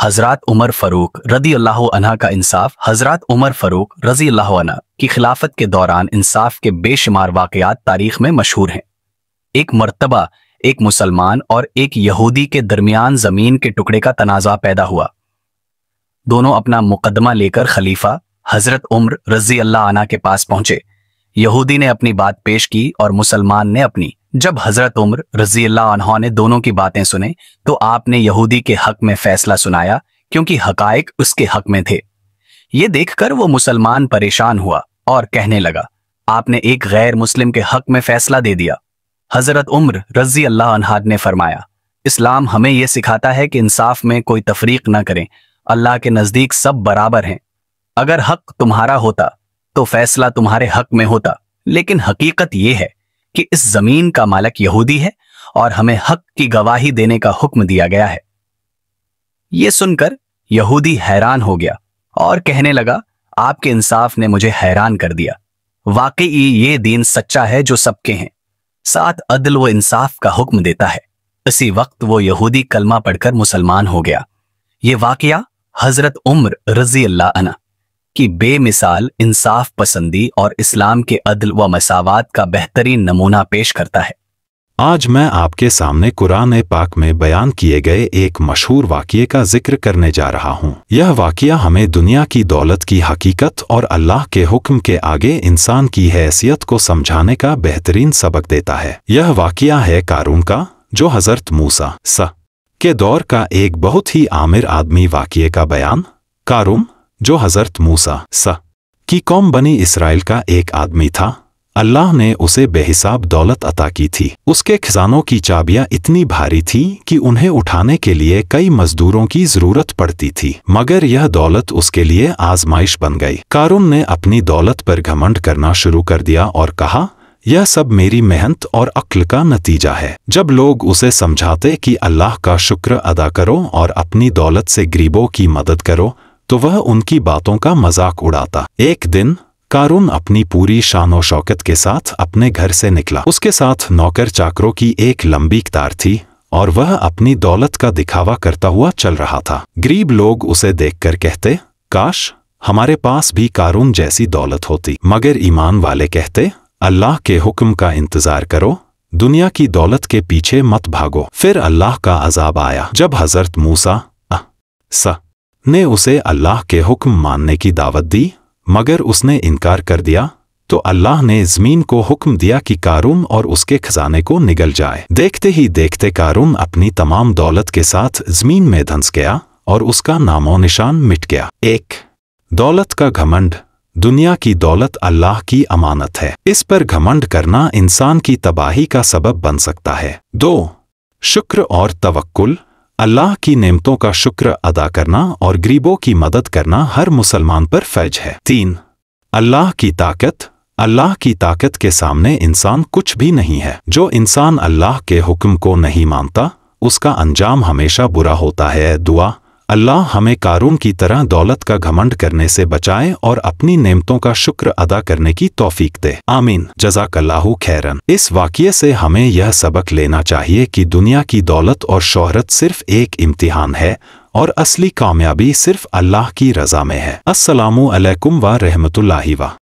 हज़रत उमर फ़ारूक रज़ी अल्लाह अन्हा का इंसाफ। हज़रत उमर फ़ारूक रज़ी अल्लाह अन्हा की खिलाफत के दौरान इंसाफ के बेशुमार वाक़यात तारीख़ में मशहूर हैं। एक मर्तबा एक मुसलमान और एक यहूदी के दरमियान ज़मीन के टुकड़े का तनाज़ा पैदा हुआ। दोनों अपना मुकदमा लेकर खलीफा हज़रत उमर रज़ी अल्लाह अन्हा के पास पहुंचे। यहूदी ने अपनी बात पेश की और मुसलमान ने अपनी। जब हज़रत उमर रज़ी अल्लाह अन्हा ने दोनों की बातें सुने तो आपने यहूदी के हक में फैसला सुनाया, क्योंकि हकायक उसके हक में थे। ये देखकर वो मुसलमान परेशान हुआ और कहने लगा, आपने एक गैर मुस्लिम के हक में फैसला दे दिया। हज़रत उमर रज़ी अल्लाह अन्हा ने फरमाया, इस्लाम हमें यह सिखाता है कि इंसाफ में कोई तफरीक न करें। अल्लाह के नज़दीक सब बराबर हैं। अगर हक तुम्हारा होता तो फैसला तुम्हारे हक में होता, लेकिन हकीकत यह है कि इस जमीन का मालिक यहूदी है और हमें हक की गवाही देने का हुक्म दिया गया है। यह सुनकर यहूदी हैरान हो गया और कहने लगा, आपके इंसाफ ने मुझे हैरान कर दिया। वाकई ये दीन सच्चा है जो सबके हैं, साथ अदल व इंसाफ का हुक्म देता है। इसी वक्त वो यहूदी कलमा पढ़कर मुसलमान हो गया। ये वाकया हज़रत उमर रज़ी अल्लाह अन्हा की बेमिसाल इंसाफ पसंदी और इस्लाम के अदल व मसावात का बेहतरीन नमूना पेश करता है। आज मैं आपके सामने कुरान पाक में बयान किए गए एक मशहूर वाक़ये का जिक्र करने जा रहा हूँ। यह वाक़या हमें दुनिया की दौलत की हकीकत और अल्लाह के हुक्म के आगे इंसान की हैसियत को समझाने का बेहतरीन सबक देता है। यह वाक़या है कारून का, जो हज़रत मूसा के दौर का एक बहुत ही आमिर आदमी वाक़ये का बयान। कारून जो हज़रत मूसा की कौम बनी इसराइल का एक आदमी था। अल्लाह ने उसे बेहिसाब दौलत अता की थी। उसके खजानों की चाबियां इतनी भारी थी कि उन्हें उठाने के लिए कई मजदूरों की जरूरत पड़ती थी, मगर यह दौलत उसके लिए आजमाइश बन गई। कारून ने अपनी दौलत पर घमंड करना शुरू कर दिया और कहा, यह सब मेरी मेहनत और अक्ल का नतीजा है। जब लोग उसे समझाते कि अल्लाह का शुक्र अदा करो और अपनी दौलत से गरीबों की मदद करो, तो वह उनकी बातों का मजाक उड़ाता। एक दिन कारून अपनी पूरी शान शौकत के साथ अपने घर से निकला। उसके साथ नौकर चाकरों की एक लंबी कतार थी और वह अपनी दौलत का दिखावा करता हुआ चल रहा था। गरीब लोग उसे देखकर कहते, काश हमारे पास भी कारून जैसी दौलत होती। मगर ईमान वाले कहते, अल्लाह के हुक्म का इंतजार करो, दुनिया की दौलत के पीछे मत भागो। फिर अल्लाह का अजाब आया जब हज़रत मूसा ने उसे अल्लाह के हुक्म मानने की दावत दी, मगर उसने इनकार कर दिया। तो अल्लाह ने ज़मीन को हुक्म दिया कि कारून और उसके खजाने को निगल जाए। देखते ही देखते कारून अपनी तमाम दौलत के साथ ज़मीन में धंस गया और उसका नामो निशान मिट गया। एक, दौलत का घमंड। दुनिया की दौलत अल्लाह की अमानत है। इस पर घमंड करना इंसान की तबाही का सबब बन सकता है। 2, शुक्र और तवक्कुल। अल्लाह की नेमतों का शुक्र अदा करना और गरीबों की मदद करना हर मुसलमान पर फर्ज है। 3, अल्लाह की ताकत। अल्लाह की ताकत के सामने इंसान कुछ भी नहीं है। जो इंसान अल्लाह के हुक्म को नहीं मानता, उसका अंजाम हमेशा बुरा होता है। दुआ, अल्लाह हमें कारून की तरह दौलत का घमंड करने से बचाए और अपनी नेमतों का शुक्र अदा करने की तौफीक दे। आमीन। जज़ाकल्लाहु खैरन। इस वाक़ये से हमें यह सबक लेना चाहिए कि दुनिया की दौलत और शोहरत सिर्फ एक इम्तिहान है और असली कामयाबी सिर्फ अल्लाह की रज़ा में है। अस्सलामु अलैकुम व रहमतुल्लाहि व